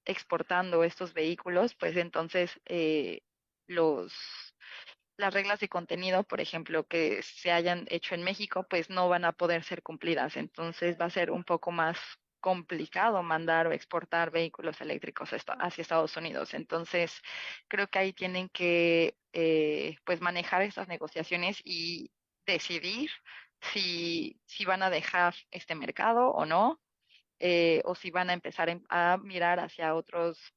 exportando estos vehículos, pues entonces los las reglas de contenido, por ejemplo, que se hayan hecho en México, pues no van a poder ser cumplidas. Entonces va a ser un poco más complicado mandar o exportar vehículos eléctricos hacia Estados Unidos. Entonces, creo que ahí tienen que pues manejar estas negociaciones y decidir si van a dejar este mercado o no, o si van a empezar a mirar hacia otros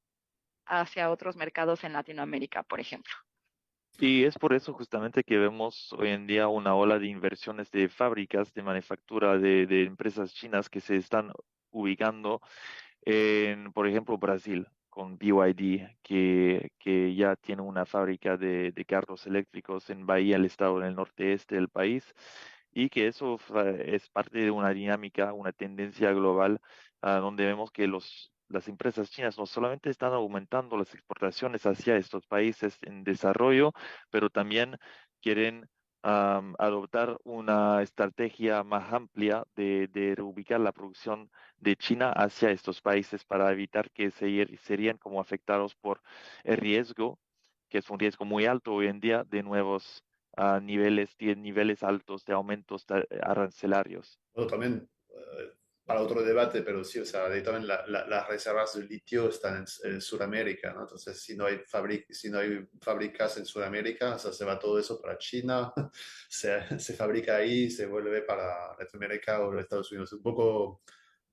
mercados en Latinoamérica, por ejemplo. Y es por eso justamente que vemos hoy en día una ola de inversiones de fábricas de manufactura de empresas chinas que se están ubicando en, por ejemplo, Brasil, con BYD, que ya tiene una fábrica de carros eléctricos en Bahía, el estado en el norte-este del país, y que eso es parte de una dinámica, una tendencia global, donde vemos que las empresas chinas no solamente están aumentando las exportaciones hacia estos países en desarrollo, pero también quieren adoptar una estrategia más amplia de reubicar la producción de China hacia estos países para evitar que serían como afectados por el riesgo, que es un riesgo muy alto hoy en día, de nuevos niveles altos de aumentos arancelarios. Bueno, también para otro debate, pero sí, o sea, ahí también las reservas de litio están en Sudamérica, ¿no? Entonces, si no hay fábricas en Sudamérica, o sea, se va todo eso para China, se fabrica ahí, se vuelve para Latinoamérica o Estados Unidos. Un poco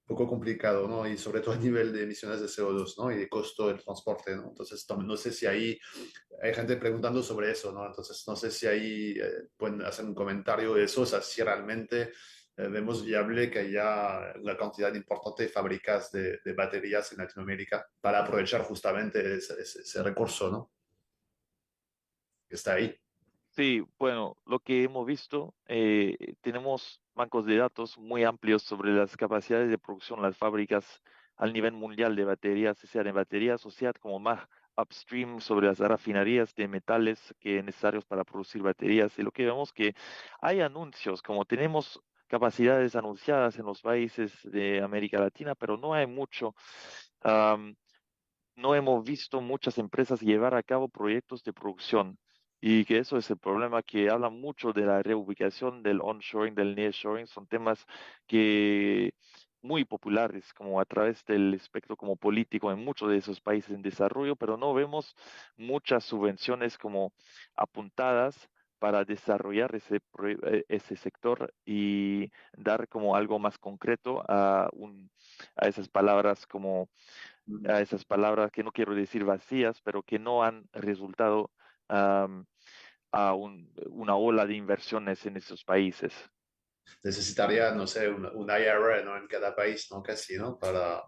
complicado, ¿no? Y sobre todo a nivel de emisiones de CO2, ¿no? Y de costo del transporte, ¿no? Entonces, no sé si ahí hay gente preguntando sobre eso, ¿no? Entonces, no sé si ahí pueden hacer un comentario de eso, o sea, si realmente vemos viable que haya una cantidad importante de fábricas de baterías en Latinoamérica para aprovechar justamente ese recurso, ¿no? Que está ahí. Sí, bueno, lo que hemos visto, tenemos bancos de datos muy amplios sobre las capacidades de producción, las fábricas al nivel mundial de baterías, sea de baterías o sea como más upstream, sobre las refinerías de metales que necesarios para producir baterías. Y lo que vemos que hay anuncios, como tenemos capacidades anunciadas en los países de América Latina, pero no hay mucho. am, no hemos visto muchas empresas llevar a cabo proyectos de producción. Y que eso es el problema, que hablan mucho de la reubicación, del onshoring, del nearshoring. Son temas que muy populares como a través del espectro como político en muchos de esos países en desarrollo, pero no vemos muchas subvenciones como apuntadas para desarrollar ese sector y dar como algo más concreto a esas palabras como a esas palabras que no quiero decir vacías, pero que no han resultado am, a una ola de inversiones en esos países. Necesitaría, no sé, un IRA, ¿no? En cada país, ¿no? Casi, ¿no? Para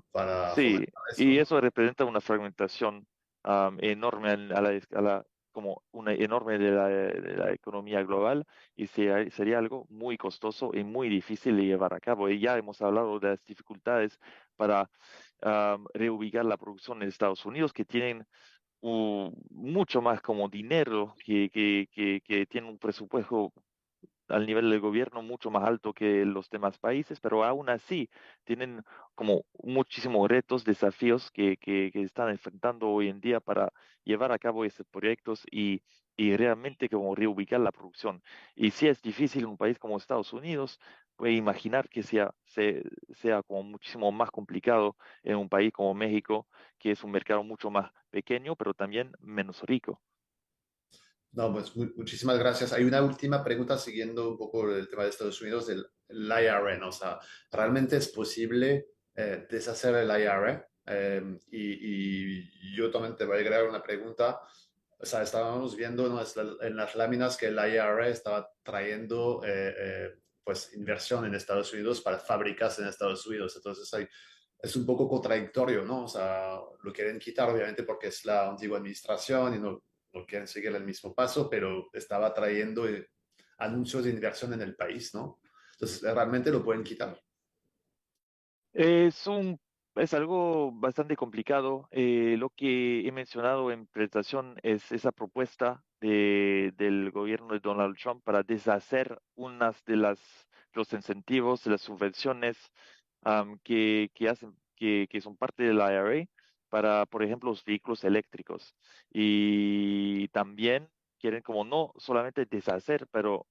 Sí, fomentar eso, y ¿no? eso representa una fragmentación enorme a la escala, como una enorme de la economía global, y sería algo muy costoso y muy difícil de llevar a cabo. Y ya hemos hablado de las dificultades para reubicar la producción en Estados Unidos, que tienen mucho más como dinero, que tienen un presupuesto al nivel del gobierno mucho más alto que los demás países, pero aún así tienen como muchísimos retos, desafíos que están enfrentando hoy en día para llevar a cabo esos proyectos y realmente como reubicar la producción. Y si es difícil en un país como Estados Unidos, puede imaginar que sea como muchísimo más complicado en un país como México, que es un mercado mucho más pequeño, pero también menos rico. No, pues muchísimas gracias. Hay una última pregunta siguiendo un poco el tema de Estados Unidos, el IRA, ¿no? O sea, ¿realmente es posible deshacer el IRA? Y yo también te voy a agregar una pregunta. O sea, estábamos viendo, ¿no? En las láminas que el IRA estaba trayendo pues inversión en Estados Unidos para fábricas en Estados Unidos. Entonces es un poco contradictorio, ¿no? O sea, lo quieren quitar obviamente porque es la antigua administración y no quieren seguir el mismo paso, pero estaba trayendo anuncios de inversión en el país, ¿no? Entonces, realmente lo pueden quitar. Es un, es algo bastante complicado. Lo que he mencionado en presentación es esa propuesta del gobierno de Donald Trump para deshacer unas de los incentivos, de las subvenciones que son parte de la IRA para, por ejemplo, los vehículos eléctricos. Y también quieren como no solamente deshacer, pero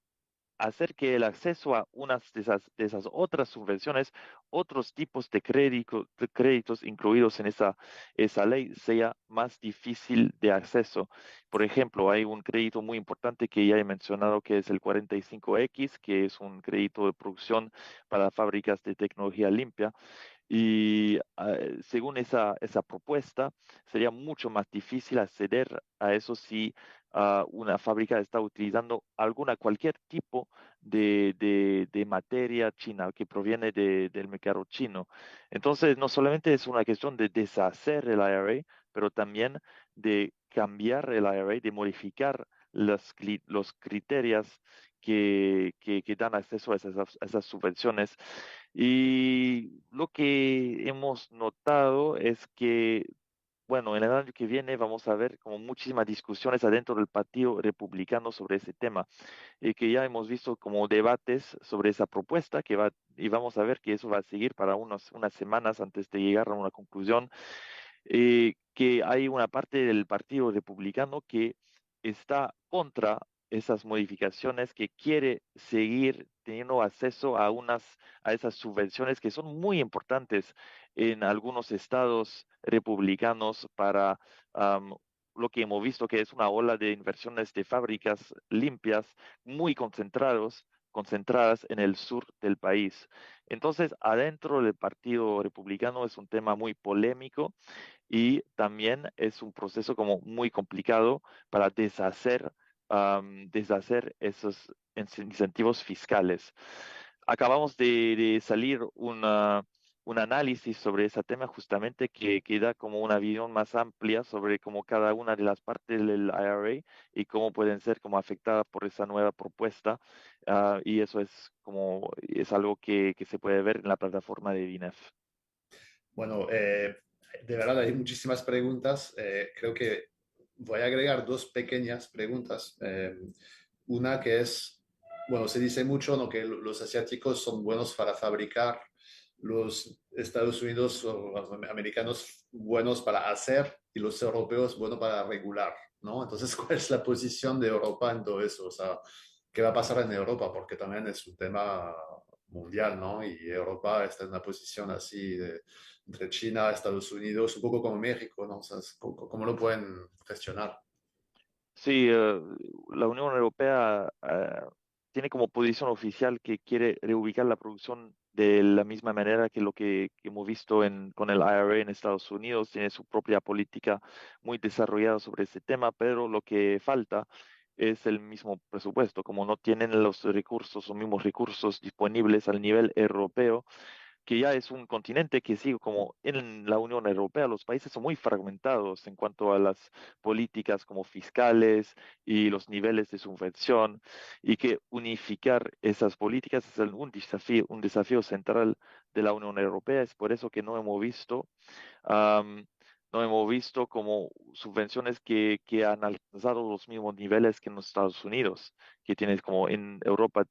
hacer que el acceso a unas de esas otras subvenciones, otros tipos de créditos incluidos en esa ley, sea más difícil de acceso. Por ejemplo, hay un crédito muy importante que ya he mencionado, que es el 45X, que es un crédito de producción para fábricas de tecnología limpia. Y según esa propuesta, sería mucho más difícil acceder a eso si una fábrica está utilizando cualquier tipo de materia china que proviene del mercado chino. Entonces, no solamente es una cuestión de deshacer el IRA, pero también de cambiar el IRA, de modificar los criterios que dan acceso a esas subvenciones. Y lo que hemos notado es que, bueno, en el año que viene vamos a ver como muchísimas discusiones adentro del Partido Republicano sobre ese tema, y que ya hemos visto como debates sobre esa propuesta y vamos a ver que eso va a seguir para unas semanas antes de llegar a una conclusión, que hay una parte del Partido Republicano que está contra esas modificaciones, que quiere seguir teniendo acceso a esas subvenciones que son muy importantes en algunos estados republicanos para lo que hemos visto que es una ola de inversiones de fábricas limpias muy concentradas en el sur del país. Entonces, adentro del Partido Republicano es un tema muy polémico y también es un proceso como muy complicado para deshacer esos incentivos fiscales. Acabamos de salir un análisis sobre ese tema justamente que da como una visión más amplia sobre cómo cada una de las partes del IRA y cómo pueden ser como afectadas por esa nueva propuesta. Y eso es algo que se puede ver en la plataforma de BINEF. Bueno, De verdad, hay muchísimas preguntas. Creo que voy a agregar dos pequeñas preguntas. Una que es, bueno, se dice mucho, ¿no?, que los asiáticos son buenos para fabricar, los Estados Unidos o los americanos buenos para hacer y los europeos buenos para regular, ¿no? Entonces, ¿cuál es la posición de Europa en todo eso? O sea, ¿qué va a pasar en Europa? Porque también es un tema mundial, ¿no? Y Europa está en una posición así entre China, Estados Unidos, un poco como México, ¿no? O sea, ¿cómo lo pueden gestionar? Sí, la Unión Europea tiene como posición oficial que quiere reubicar la producción de la misma manera que lo que hemos visto con el IRA en Estados Unidos. Tiene su propia política muy desarrollada sobre ese tema, pero lo que falta es el mismo presupuesto. Como no tienen los recursos o mismos recursos disponibles al nivel europeo, que ya es un continente que sigue como en la Unión Europea, los países son muy fragmentados en cuanto a las políticas como fiscales y los niveles de subvención, y que unificar esas políticas es un desafío central de la Unión Europea. Es por eso que Am, no hemos visto como subvenciones que han alcanzado los mismos niveles que en los Estados Unidos, que tienes como en Europa.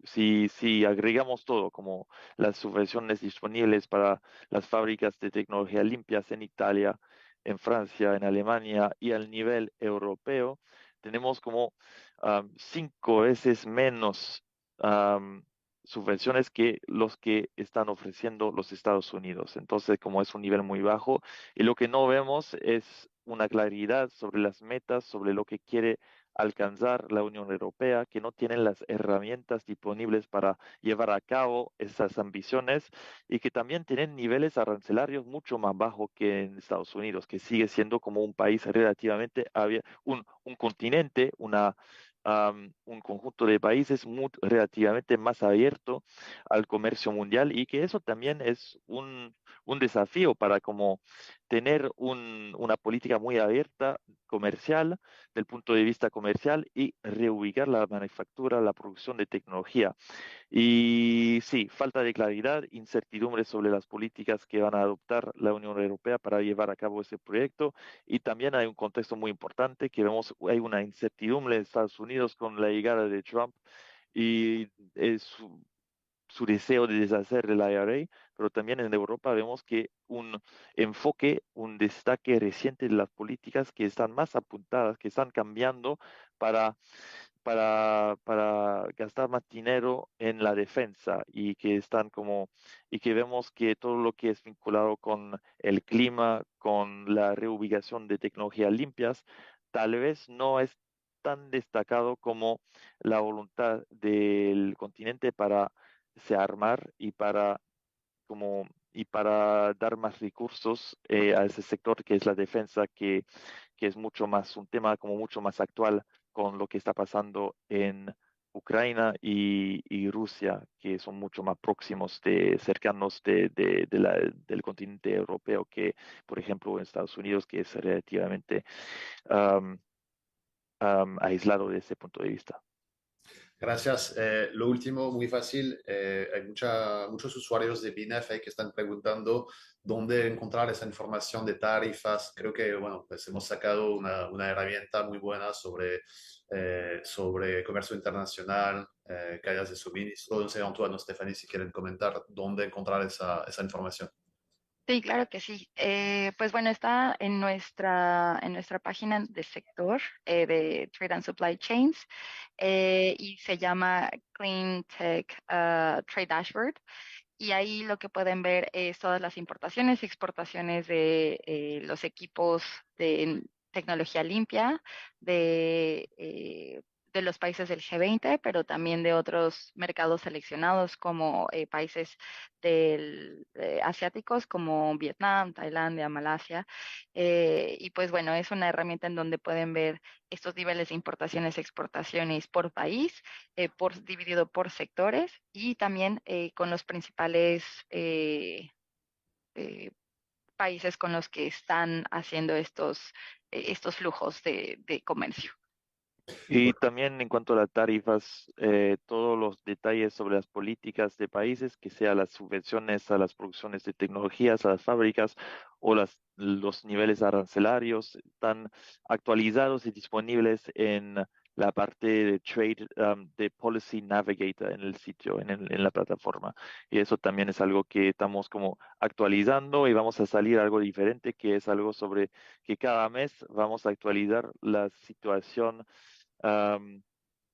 Si agregamos todo, como las subvenciones disponibles para las fábricas de tecnología limpias en Italia, en Francia, en Alemania y al nivel europeo, tenemos como 5 veces menos subvenciones que los que están ofreciendo los Estados Unidos. Entonces, como es un nivel muy bajo, y lo que no vemos es una claridad sobre las metas, sobre lo que quiere alcanzar la Unión Europea, que no tienen las herramientas disponibles para llevar a cabo esas ambiciones, y que también tienen niveles arancelarios mucho más bajos que en Estados Unidos, que sigue siendo como un país relativamente, un continente, un conjunto de países relativamente más abierto al comercio mundial, y que eso también es un desafío para como tener una política muy abierta comercial, del punto de vista comercial, y reubicar la manufactura, la producción de tecnología. Y sí, falta de claridad, incertidumbre sobre las políticas que van a adoptar la Unión Europea para llevar a cabo ese proyecto. Y también hay un contexto muy importante que vemos, hay una incertidumbre en Estados Unidos con la llegada de Trump, y es su deseo de deshacer el IRA, pero también en Europa vemos que un enfoque, un destaque reciente de las políticas que están más apuntadas, que están cambiando para, para gastar más dinero en la defensa, y que vemos que todo lo que es vinculado con el clima, con la reubicación de tecnologías limpias, tal vez no es tan destacado como la voluntad del continente para se armar, y para dar más recursos a ese sector que es la defensa, que es mucho más un tema como mucho más actual con lo que está pasando en Ucrania y Rusia, que son mucho más próximos cercanos del continente europeo, que por ejemplo en Estados Unidos, que es relativamente am, aislado de ese punto de vista. Gracias. Lo último, muy fácil. Hay muchos usuarios de BINEF que están preguntando dónde encontrar esa información de tarifas. Creo que, bueno, pues hemos sacado una herramienta muy buena sobre comercio internacional, cadenas de suministro. No sé, Antoine o Stephanie, si quieren comentar dónde encontrar esa información. Sí, claro que sí. Pues bueno, está en nuestra página de sector de Trade and Supply Chains, y se llama Clean Tech Trade Dashboard. Y ahí lo que pueden ver es todas las importaciones y exportaciones de los equipos de tecnología limpia de los países del G20, pero también de otros mercados seleccionados como países asiáticos como Vietnam, Tailandia, Malasia. Y pues bueno, es una herramienta en donde pueden ver estos niveles de importaciones, exportaciones por país, dividido por sectores, y también con los principales eh, países con los que están haciendo estos flujos de comercio. Y también en cuanto a las tarifas, todos los detalles sobre las políticas de países, que sea las subvenciones a las producciones de tecnologías, a las fábricas o los niveles arancelarios, están actualizados y disponibles en la parte de Trade, de Policy Navigator en el sitio, en la plataforma. Y eso también es algo que estamos como actualizando y vamos a salir algo diferente, que es algo sobre que cada mes vamos a actualizar la situación am,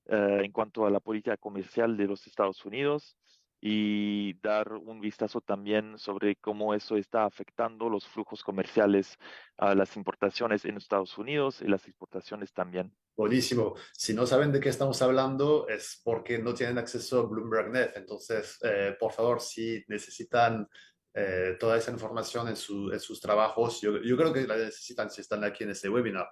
en cuanto a la política comercial de los Estados Unidos y dar un vistazo también sobre cómo eso está afectando los flujos comerciales a las importaciones en Estados Unidos y las exportaciones también. Buenísimo. Si no saben de qué estamos hablando es porque no tienen acceso a BloombergNet. Entonces, por favor, si necesitan toda esa información en sus trabajos, yo creo que la necesitan si están aquí en este webinar.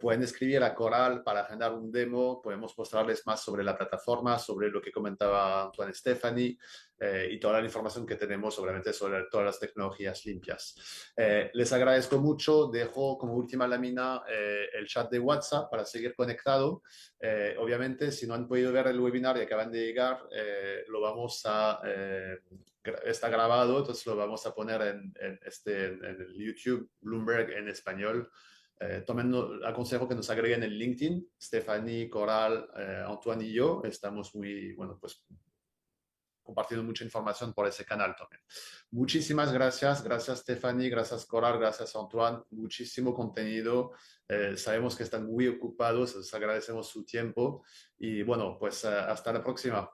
Pueden escribir a Coral para agendar un demo. Podemos mostrarles más sobre la plataforma, sobre lo que comentaba Antoine Stephanie y toda la información que tenemos, obviamente, sobre todas las tecnologías limpias. Les agradezco mucho. Dejo como última lámina el chat de WhatsApp para seguir conectado. Obviamente, si no han podido ver el webinar y acaban de llegar, lo vamos a... está grabado, entonces lo vamos a poner en el YouTube, Bloomberg en español. Aconsejo que nos agreguen en LinkedIn, Stephanie, Coral, Antoine y yo. Estamos muy, bueno, pues compartiendo mucha información por ese canal también. Muchísimas gracias. Gracias, Stephanie. Gracias, Coral. Gracias, Antoine. Muchísimo contenido. Sabemos que están muy ocupados. Les agradecemos su tiempo. Y bueno, pues hasta la próxima.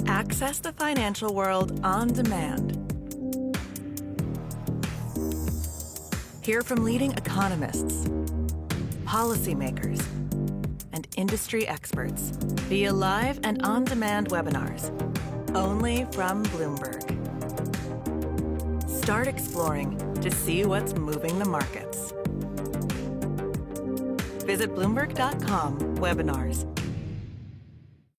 Access the financial world on demand. Hear from leading economists, policymakers, and industry experts via live and on-demand webinars, only from Bloomberg. Start exploring to see what's moving the markets. Visit Bloomberg.com/webinars